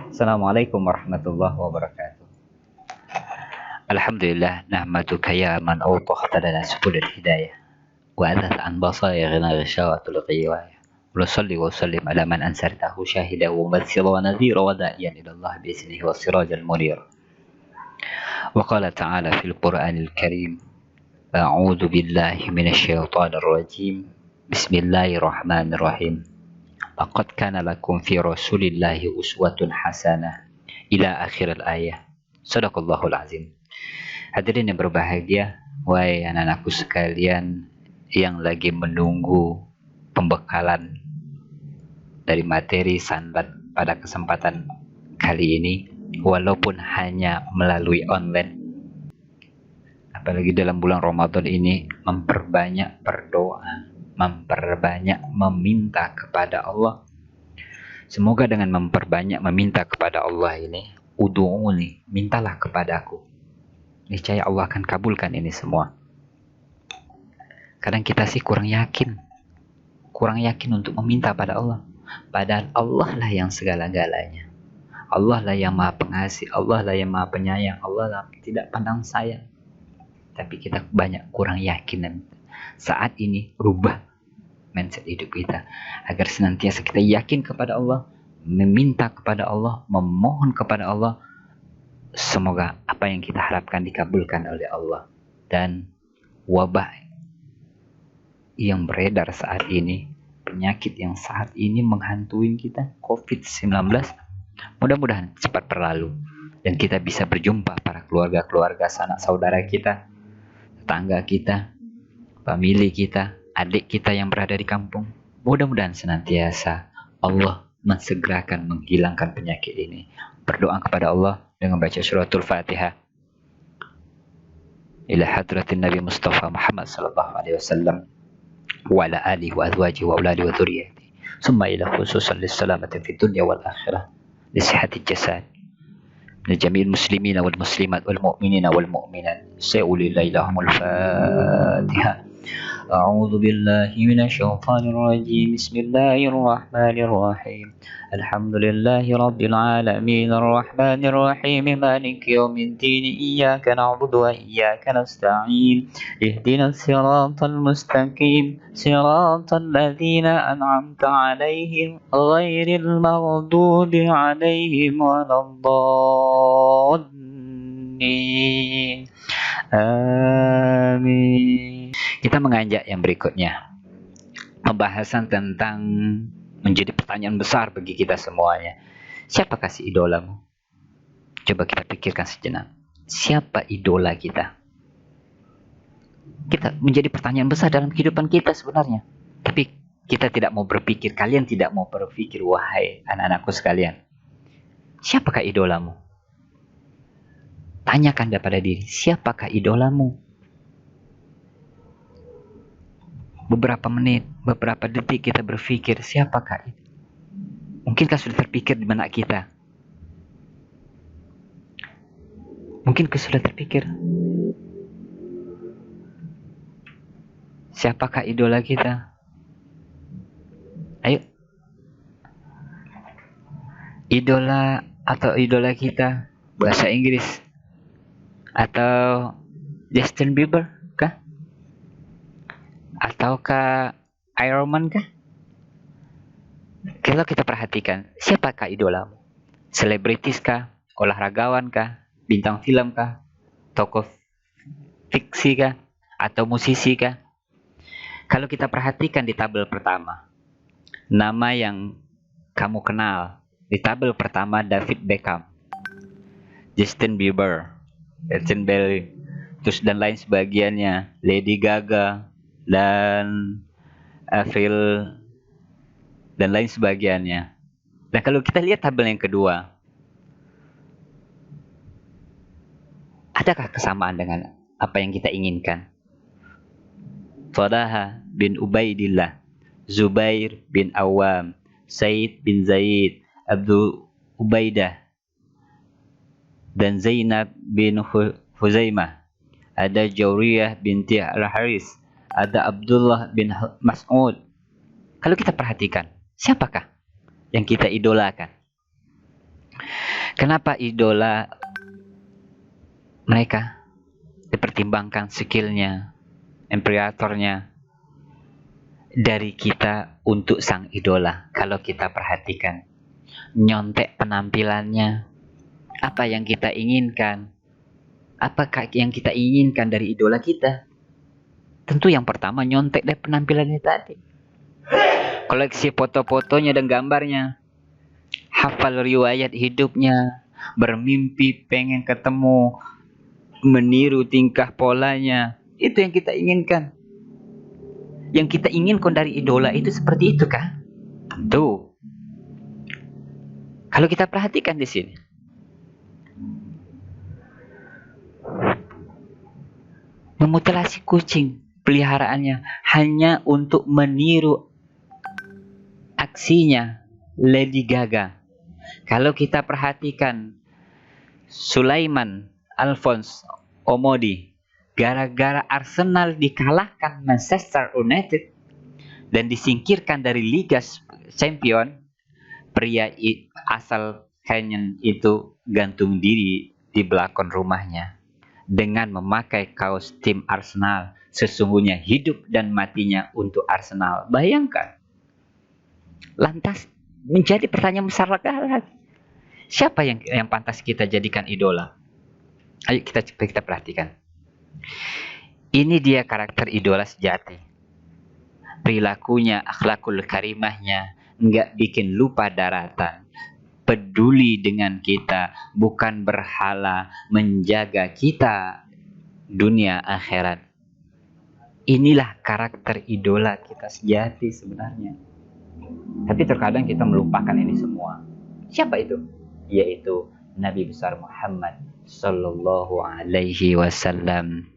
Assalamualaikum warahmatullahi wabarakatuh. Alhamdulillah nahmaduka ya man awtahta lana subulal hidayah wa adhat an basairina ghishawatul ghiyaya wa salli wa sallim ala man ansartahu shahida wa mubassira wa nadhira wa da'iyan ila Allah bi'iznihi wa sirajal munir. Wa qala ta'ala fil Qur'anil Karim, a'udzu billahi minasy syaithanir rajim. Bismillahirrahmanirrahim. Laqad kana lakum fi Rasulillahi uswatun hasanah ila akhir al-ayah. Shadaqallahul azim. Hadirin yang berbahagia, wahai anak-anakku sekalian yang lagi menunggu pembekalan dari materi sanad pada kesempatan kali ini, walaupun hanya melalui online. Apalagi dalam bulan Ramadan ini, memperbanyak berdoa, memperbanyak meminta kepada Allah. Semoga dengan memperbanyak meminta kepada Allah ini, ud'uuni, mintalah kepadaku, niscaya Allah akan kabulkan ini semua. Kadang kita sih kurang yakin untuk meminta pada Allah. Padahal Allah lah yang segala-galanya. Allah lah yang maha pengasih, Allah lah yang maha penyayang, Allah lah tidak pandang sayang. Tapi kita banyak kurang yakin. Saat ini rubah mindset hidup kita agar senantiasa kita yakin kepada Allah, meminta kepada Allah, memohon kepada Allah. Semoga apa yang kita harapkan dikabulkan oleh Allah. Dan wabah yang beredar saat ini, penyakit yang saat ini menghantui kita, COVID-19, mudah-mudahan cepat berlalu dan kita bisa berjumpa para keluarga-keluarga, sanak saudara kita, tetangga kita, famili kita, adik kita yang berada di kampung. Mudah-mudahan senantiasa Allah mensegerakan menghilangkan penyakit ini. Berdoa kepada Allah dengan baca suratul Fatihah. Ila hadratin Nabi Mustafa Muhammad sallallahu alaihi wasallam wa ala alihi wa azwajihi wa auladi wa dzurriyyati. Summa ila khususan lis-salamati fid dunya wal akhirah, li sihhatil jasad. لجميع المسلمين والمسلمات والمؤمنين والمؤمنات. سأولي لهم الفاتحة. أعوذ بالله من الشيطان الرجيم. بسم الله الرحمن الرحيم. الحمد لله رب العالمين الرحمن الرحيم مالك يوم الدين. إياك نعبد وإياك نستعين. اهدنا الصراط المستقيم صراط الذين أنعمت عليهم غير المغضوب عليهم ولا الضالين. Amin. Kita mengajak yang berikutnya, pembahasan tentang menjadi pertanyaan besar bagi kita semuanya. Siapakah si idolamu? Coba kita pikirkan sejenak. Siapa idola kita? Kita menjadi pertanyaan besar dalam kehidupan kita sebenarnya. Tapi kita tidak mau berpikir, kalian tidak mau berpikir, wahai anak-anakku sekalian. Siapakah idolamu? Tanyakan kepada diri, siapakah idolamu? Beberapa menit, beberapa detik kita berpikir, siapakah itu? Mungkinkah sudah terpikir di benak kita? Mungkinkah sudah terpikir? Siapakah idola kita? Ayo. Idola atau idola kita, bahasa Inggris. Atau Justin Bieber kah? Ataukah Iron Man kah? Kalau kita perhatikan, siapakah idolamu? Selebritis kah? Olahragawan kah? Bintang film kah? Tokoh fiksi kah? Atau musisi kah? Kalau kita perhatikan di tabel pertama, nama yang kamu kenal di tabel pertama David Beckham, Justin Bieber, Etienne Bale, terus dan lain sebagiannya, Lady Gaga dan Avril dan lain sebagiannya. Nah, kalau kita lihat tabel yang kedua, adakah kesamaan dengan apa yang kita inginkan? Talha bin Ubaidillah, Zubair bin Awam, Said bin Zaid, Abdul Ubaidah, dan Zainab bin Huzaimah. Ada Jauriyah binti Al-Haris, ada Abdullah bin Mas'ud. Kalau kita perhatikan, siapakah yang kita idolakan? Kenapa idola mereka dipertimbangkan skillnya, imperatornya dari kita untuk sang idola? Kalau kita perhatikan, nyontek penampilannya, apa yang kita inginkan, apakah yang kita inginkan dari idola kita? Tentu yang pertama nyontek dari penampilannya tadi. Koleksi foto-fotonya dan gambarnya, hafal riwayat hidupnya, bermimpi pengen ketemu, meniru tingkah polanya. Itu yang kita inginkan. Yang kita inginkan dari idola itu seperti itu kah? Tentu. Kalau kita perhatikan di sini, memutilasi kucing peliharaannya hanya untuk meniru aksinya Lady Gaga. Kalau kita perhatikan Sulaiman Alphonse Omodi, gara-gara Arsenal dikalahkan Manchester United dan disingkirkan dari Liga Champion, pria asal Kenyan itu gantung diri di balkon rumahnya dengan memakai kaos tim Arsenal. Sesungguhnya hidup dan matinya untuk Arsenal. Bayangkan. Lantas menjadi pertanyaan besar lagi. Siapa yang pantas kita jadikan idola? Ayo kita perhatikan. Ini dia karakter idola sejati. Perilakunya, akhlakul karimahnya, nggak bikin lupa daratan. Peduli dengan kita, bukan berhala, menjaga kita dunia akhirat. Inilah karakter idola kita sejati sebenarnya. Tapi terkadang kita melupakan ini semua. Siapa itu? Yaitu Nabi besar Muhammad Sallallahu Alaihi Wasallam.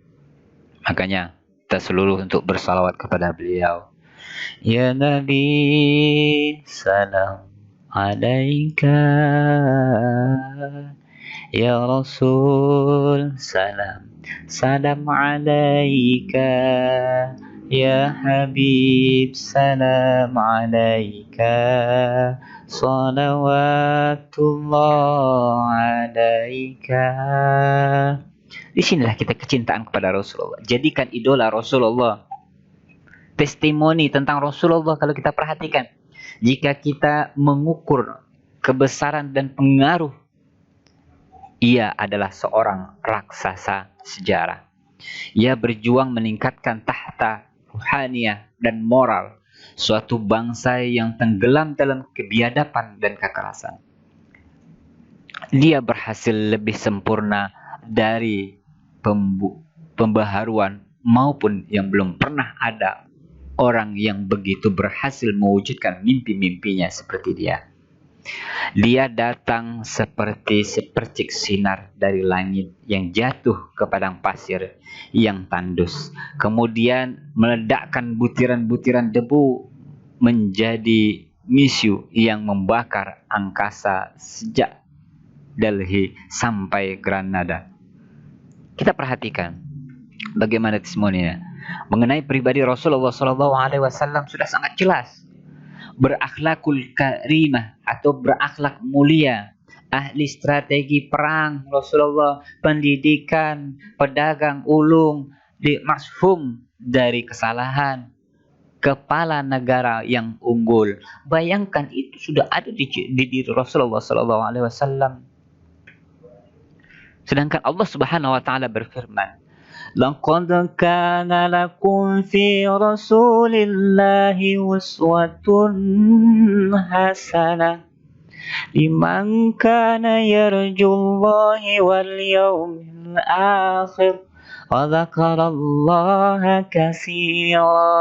Makanya kita seluruh untuk bersalawat kepada beliau. Ya Nabi, salam alaika. Ya Rasul, salam alaika. Ya Habib, salam alaika. Salawatullah alaika. Disinilah kita kecintaan kepada Rasulullah. Jadikan idola Rasulullah. Testimoni tentang Rasulullah kalau kita perhatikan. Jika kita mengukur kebesaran dan pengaruh, ia adalah seorang raksasa sejarah. Ia berjuang meningkatkan tahta ruhaniyah dan moral suatu bangsa yang tenggelam dalam kebiadaban dan kekerasan. Dia berhasil lebih sempurna dari pembaharuan maupun yang belum pernah ada orang yang begitu berhasil mewujudkan mimpi-mimpinya seperti dia. Dia datang seperti sepercik sinar dari langit yang jatuh ke padang pasir yang tandus. Kemudian meledakkan butiran-butiran debu menjadi misu yang membakar angkasa sejak Delhi sampai Granada. Kita perhatikan bagaimana testimoninya. Mengenai pribadi Rasulullah SAW sudah sangat jelas. Berakhlakul karimah atau berakhlak mulia, ahli strategi perang Rasulullah, pendidikan, pedagang ulung, mashum dari kesalahan, kepala negara yang unggul. Bayangkan itu sudah ada di diri Rasulullah SAW. Sedangkan Allah Subhanahu wa taala berfirman, لقد كان لكم في رسول الله أسوة حسنة لمن كان يرجو الله واليوم الآخر وذكر الله كثيرا.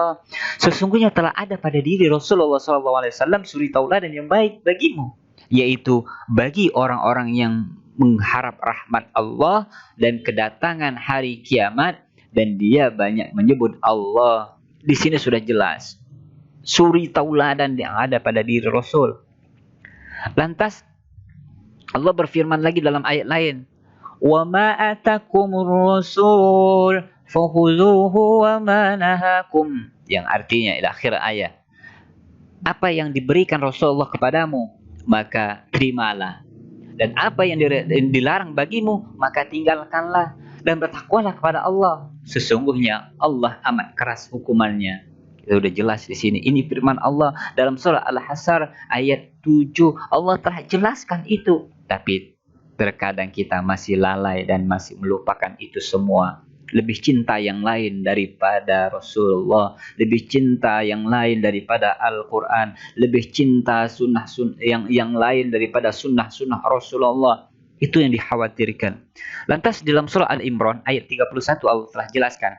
Sesungguhnya telah ada pada diri Rasulullah SAW suri tauladan yang baik bagimu, yaitu bagi orang-orang yang mengharap rahmat Allah dan kedatangan hari kiamat, dan dia banyak menyebut Allah. Di sini sudah jelas suri tauladan yang ada pada diri Rasul. Lantas Allah berfirman lagi dalam ayat lain, wa ma atakumur rasul fakhuzuhu wa ma nahakum, yang artinya di akhir ayat, apa yang diberikan Rasulullah kepadamu maka terimalah, Dan apa yang dilarang bagimu, maka tinggalkanlah dan bertakwalah kepada Allah. Sesungguhnya Allah amat keras hukumannya. Itu udah jelas di sini. Ini firman Allah dalam surah Al-Hasyr ayat 7. Allah telah jelaskan itu. Tapi terkadang kita masih lalai dan masih melupakan itu semua. Lebih cinta yang lain daripada Rasulullah, lebih cinta yang lain daripada Al-Quran, lebih cinta sunnah yang lain daripada sunnah Rasulullah. Itu yang dikhawatirkan. Lantas dalam surah Al-Imran ayat 31 Allah telah jelaskan,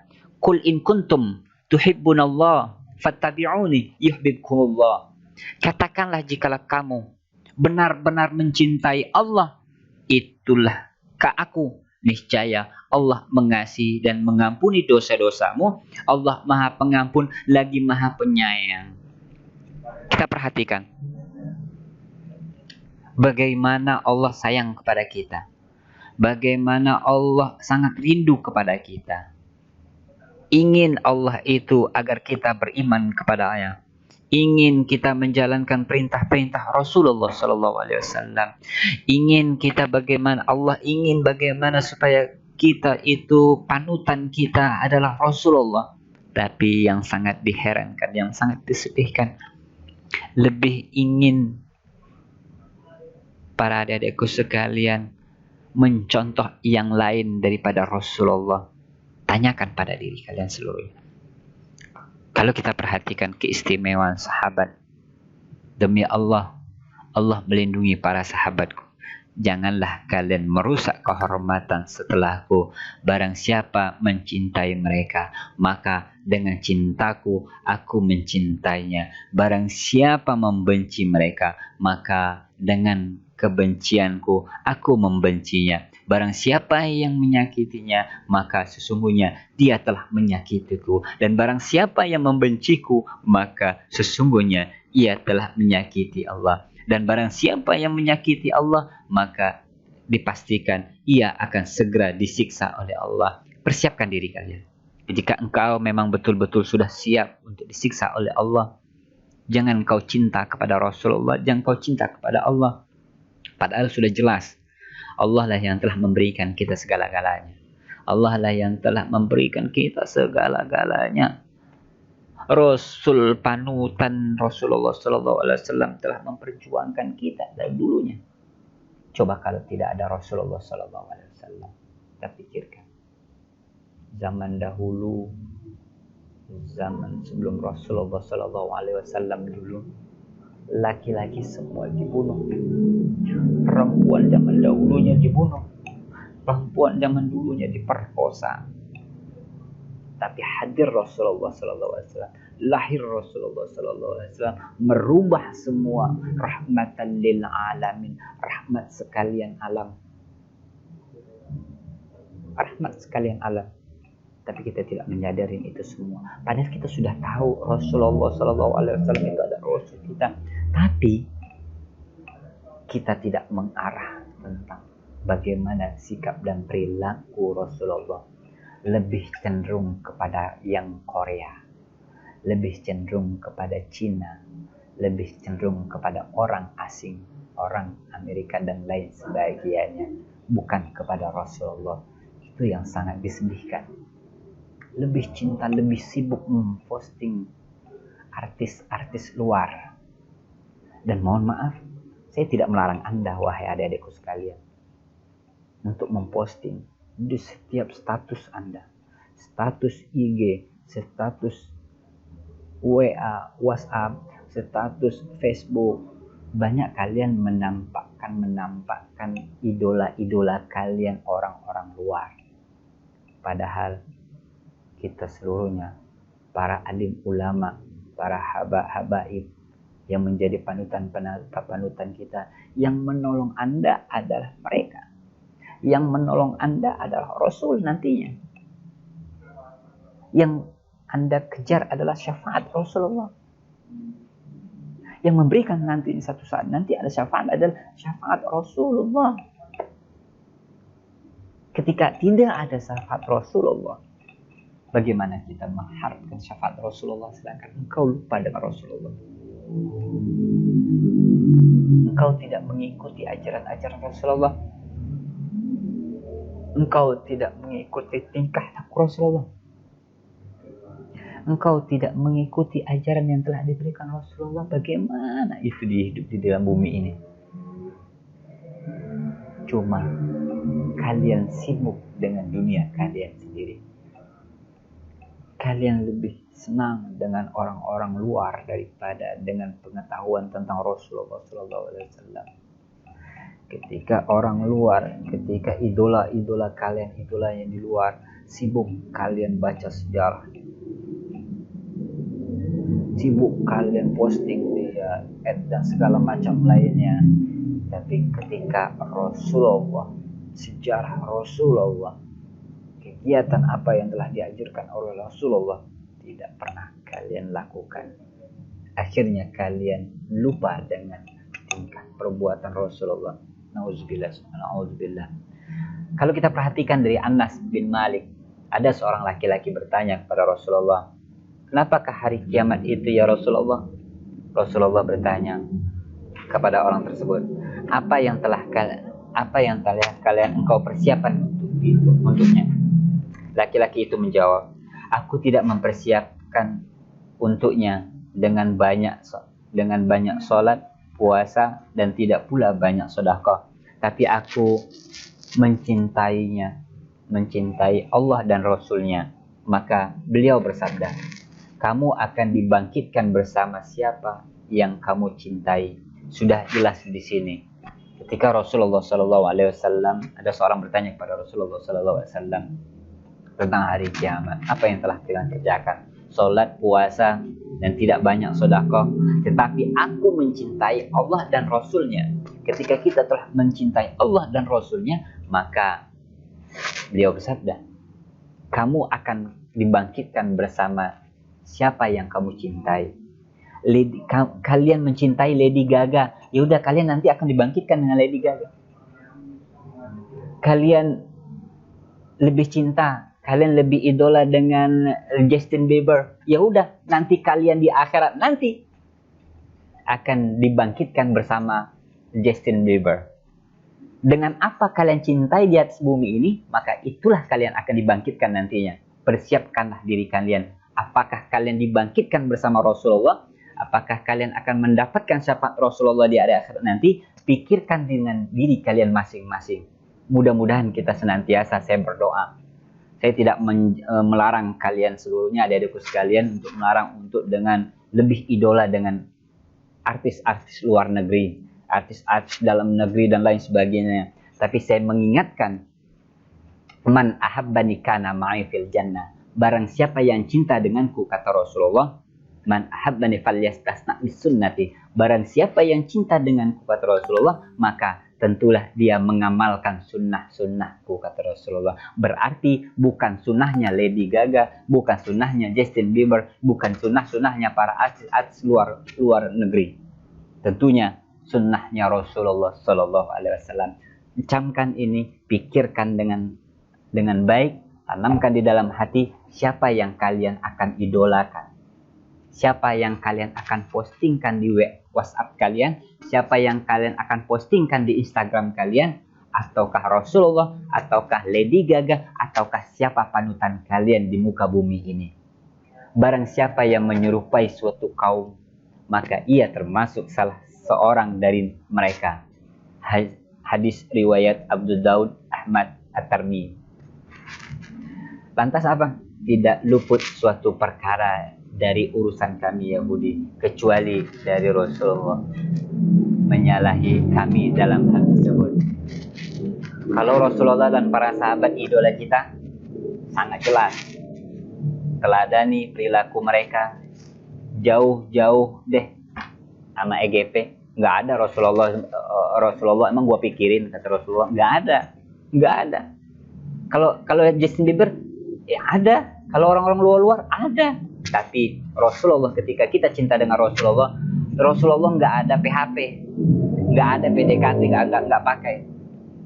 Qul in kuntum tuhibbunallah fattabi'uni yuhibbukumullah. Katakanlah jikalau kamu benar-benar mencintai Allah, itulah ke aku, niscaya Allah mengasihi dan mengampuni dosa-dosamu. Allah Maha Pengampun lagi Maha Penyayang. Kita perhatikan bagaimana Allah sayang kepada kita. Bagaimana Allah sangat rindu kepada kita. Ingin Allah itu agar kita beriman kepada-Nya. Ingin kita menjalankan perintah-perintah Rasulullah SAW. Ingin kita bagaimana Allah ingin bagaimana supaya kita itu panutan kita adalah Rasulullah. Tapi yang sangat diherankan, yang sangat disedihkan, lebih ingin para adik-adikku sekalian mencontoh yang lain daripada Rasulullah. Tanyakan pada diri kalian seluruhnya. Kalau kita perhatikan keistimewaan sahabat, demi Allah, Allah melindungi para sahabatku. Janganlah kalian merusak kehormatan setelahku. Barang siapa mencintai mereka, maka dengan cintaku aku mencintainya. Barang siapa membenci mereka, maka dengan kebencianku aku membencinya. Barang siapa yang menyakitinya, maka sesungguhnya dia telah menyakitiku. Dan barang siapa yang membenciku, maka sesungguhnya ia telah menyakiti Allah. Dan barang siapa yang menyakiti Allah, maka dipastikan ia akan segera disiksa oleh Allah. Persiapkan diri kalian. Jika engkau memang betul-betul sudah siap untuk disiksa oleh Allah, jangan kau cinta kepada Rasulullah, jangan kau cinta kepada Allah. Padahal sudah jelas, Allah lah yang telah memberikan kita segala-galanya. Allah lah yang telah memberikan kita segala-galanya. Rasul panutan Rasulullah SAW telah memperjuangkan kita dari dulunya. Coba kalau tidak ada Rasulullah SAW, kita pikirkan. Zaman dahulu, zaman sebelum Rasulullah SAW dulu, laki-laki semua dibunuh. Perempuan zaman dahulunya dibunuh. Perempuan zaman dulunya diperkosa. Tapi hadir Rasulullah SAW, lahir Rasulullah SAW, merubah semua, rahmatan lil alamin, rahmat sekalian alam. Rahmat sekalian alam. Tapi kita tidak menyadari itu semua. Padahal kita sudah tahu Rasulullah SAW itu adalah Rasul kita. Tapi kita tidak mengarah tentang bagaimana sikap dan perilaku Rasulullah. Lebih cenderung kepada yang Korea, lebih cenderung kepada Cina, lebih cenderung kepada orang asing, orang Amerika dan lain sebagainya, bukan kepada Rasulullah. Itu yang sangat disedihkan. Lebih cinta, lebih sibuk memposting artis-artis luar. Dan mohon maaf, saya tidak melarang Anda, wahai adik-adikku sekalian, untuk memposting di setiap status Anda, status IG, status WA, WhatsApp, status Facebook. Banyak kalian menampakkan idola-idola kalian orang-orang luar. Padahal kita seluruhnya, para alim ulama, para habaib yang menjadi panutan kita, yang menolong Anda adalah mereka. Yang menolong Anda adalah Rasul nantinya. Yang Anda kejar adalah syafaat Rasulullah. Yang memberikan nanti satu saat nanti ada syafaat adalah syafaat Rasulullah. Ketika tidak ada syafaat Rasulullah, bagaimana kita mengharapkan syafaat Rasulullah sedangkan engkau lupa dengan Rasulullah? engkau tidak mengikuti ajaran-ajaran Rasulullah, engkau tidak mengikuti tingkah laku Rasulullah, engkau tidak mengikuti ajaran yang telah diberikan Rasulullah, bagaimana itu hidup di dalam bumi ini? Cuma kalian sibuk dengan dunia kalian sendiri. Kalian lebih senang dengan orang-orang luar daripada dengan pengetahuan tentang Rasulullah SAW. Ketika orang luar, ketika idola-idola kalian, idola yang di luar, sibuk kalian baca sejarah, sibuk kalian posting dia, dan segala macam lainnya. Tapi ketika Rasulullah, sejarah Rasulullah, kegiatan apa yang telah diajarkan oleh Rasulullah, tidak pernah kalian lakukan. Akhirnya kalian lupa dengan tingkah perbuatan Rasulullah. Na'udzubillah. Kalau kita perhatikan dari Anas bin Malik, ada seorang laki-laki bertanya kepada Rasulullah, kenapakah hari kiamat itu ya Rasulullah? Rasulullah bertanya kepada orang tersebut, apa yang telah kalian engkau persiapkan untuknya? Laki-laki itu menjawab, aku tidak mempersiapkan untuknya dengan banyak sholat, puasa, dan tidak pula banyak sedekah. Tapi aku mencintai Allah dan Rasulnya. Maka beliau bersabda, kamu akan dibangkitkan bersama siapa yang kamu cintai. Sudah jelas di sini. Ketika Rasulullah SAW, ada seorang bertanya kepada Rasulullah SAW tentang hari kiamat, apa yang telah kalian kerjakan? Sholat, puasa, dan tidak banyak sedekah. Tetapi aku mencintai Allah dan Rasulnya. Ketika kita telah mencintai Allah dan Rasulnya, maka beliau bersabda, kamu akan dibangkitkan bersama siapa yang kamu cintai. Kalian mencintai Lady Gaga, ya udah kalian nanti akan dibangkitkan dengan Lady Gaga. Kalian lebih idola dengan Justin Bieber, ya udah nanti kalian di akhirat nanti akan dibangkitkan bersama Justin Bieber. Dengan apa kalian cintai di atas bumi ini, maka itulah kalian akan dibangkitkan nantinya. Persiapkanlah diri kalian. Apakah kalian dibangkitkan bersama Rasulullah? Apakah kalian akan mendapatkan syafaat Rasulullah di hari akhirat nanti? Pikirkan dengan diri kalian masing-masing. Mudah-mudahan kita senantiasa, saya berdoa, saya tidak melarang kalian seluruhnya, adik-adikku sekalian, untuk melarang untuk dengan lebih idola dengan artis-artis luar negeri, artis-artis dalam negeri dan lain sebagainya. Tapi saya mengingatkan, man ahabbani kana ma'i fil jannah. Barang siapa yang cinta denganku, kata Rasulullah, man ahabbani falyastasna bis sunnati. Barang siapa yang cinta denganku, kata Rasulullah, maka tentulah dia mengamalkan sunnah-sunnahku, kata Rasulullah. Berarti bukan sunnahnya Lady Gaga, bukan sunnahnya Justin Bieber, bukan sunnahnya para artis luar negeri. Tentunya sunnahnya Rasulullah Sallallahu Alaihi Wasallam. Camkan ini, pikirkan dengan baik, tanamkan di dalam hati siapa yang kalian akan idolakan. Siapa yang kalian akan postingkan di WhatsApp kalian, siapa yang kalian akan postingkan di Instagram kalian, ataukah Rasulullah, ataukah Lady Gaga, ataukah siapa panutan kalian di muka bumi ini. Barang siapa yang menyerupai suatu kaum, maka ia termasuk salah seorang dari mereka. Hadis riwayat Abu Daud, Ahmad, At-Tirmidzi. Lantas apa? Tidak luput suatu perkara dari urusan kami Yahudi, kecuali dari Rasulullah menyalahi kami dalam hal tersebut. Kalau Rasulullah dan para sahabat idola kita, sangat jelas teladani perilaku mereka, jauh-jauh deh sama EGP. Nggak ada Rasulullah emang gua pikirin, kata Rasulullah, nggak ada. Kalau Justin Bieber ya ada, kalau orang-orang luar ada. Tapi Rasulullah, ketika kita cinta dengan Rasulullah nggak ada PHP, nggak ada PDKT, nggak pakai.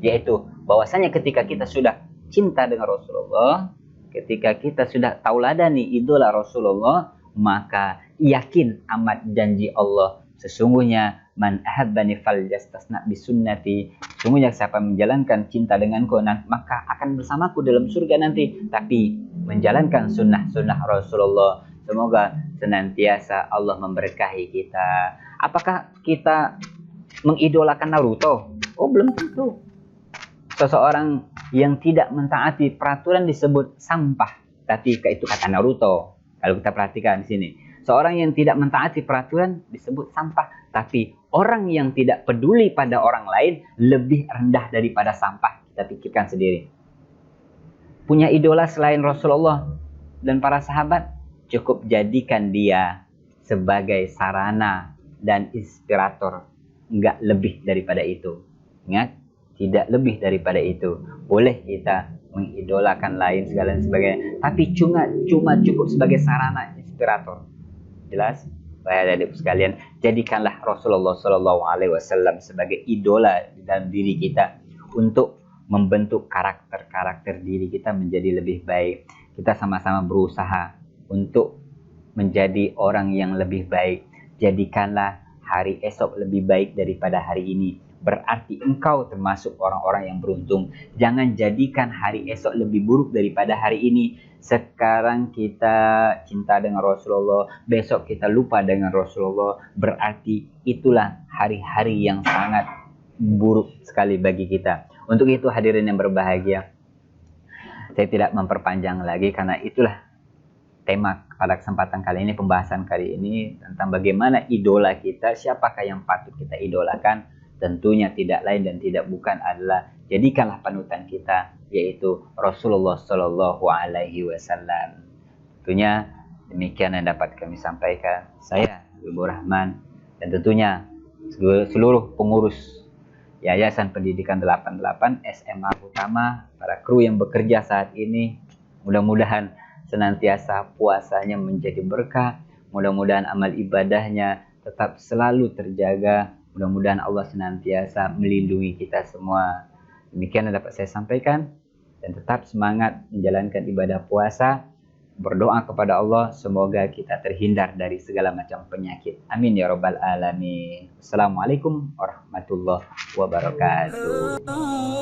Yaitu bahwasanya ketika kita sudah cinta dengan Rasulullah, ketika kita sudah tauladani idola Rasulullah, maka yakin amat janji Allah, sesungguhnya Man ahabbani falyastasna bisunnati. Sungguhnya siapa menjalankan cinta denganku, maka akan bersamaku dalam surga nanti. Tapi menjalankan sunnah-sunnah Rasulullah. Semoga senantiasa Allah memberkahi kita. Apakah kita mengidolakan Naruto? Oh, belum tentu. Seseorang yang tidak mentaati peraturan disebut sampah. Tapi itu kata Naruto. Kalau kita perhatikan di sini, seorang yang tidak mentaati peraturan disebut sampah. Tapi orang yang tidak peduli pada orang lain lebih rendah daripada sampah. Kita pikirkan sendiri. Punya idola selain Rasulullah dan para sahabat, cukup jadikan dia sebagai sarana dan inspirator. Enggak lebih daripada itu. Ingat, tidak lebih daripada itu. Boleh kita mengidolakan lain segala dan sebagainya, tapi cuma cukup sebagai sarana inspirator. Jelas? Wahai adik sekalian, jadikanlah Rasulullah SAW sebagai idola dalam diri kita untuk membentuk karakter diri kita menjadi lebih baik. Kita sama-sama berusaha untuk menjadi orang yang lebih baik. Jadikanlah hari esok lebih baik daripada hari ini. Berarti engkau termasuk orang-orang yang beruntung. Jangan jadikan hari esok lebih buruk daripada hari ini. Sekarang kita cinta dengan Rasulullah, besok kita lupa dengan Rasulullah. Berarti itulah hari-hari yang sangat buruk sekali bagi kita. Untuk itu hadirin yang berbahagia, saya tidak memperpanjang lagi karena itulah tema pada kesempatan kali ini, pembahasan kali ini tentang bagaimana idola kita, siapakah yang patut kita idolakan. Tentunya tidak lain dan tidak bukan adalah jadikanlah panutan kita, yaitu Rasulullah Shallallahu Alaihi Wasallam. Tentunya demikian yang dapat kami sampaikan. Saya Habibur Rahman dan tentunya seluruh pengurus Yayasan Pendidikan 88 SMA Utama, para kru yang bekerja saat ini, mudah-mudahan senantiasa puasanya menjadi berkah, mudah-mudahan amal ibadahnya tetap selalu terjaga. Mudah-mudahan Allah senantiasa melindungi kita semua. Demikian yang dapat saya sampaikan. Dan tetap semangat menjalankan ibadah puasa. Berdoa kepada Allah semoga kita terhindar dari segala macam penyakit. Amin ya rabbal alamin. Assalamualaikum warahmatullahi wabarakatuh.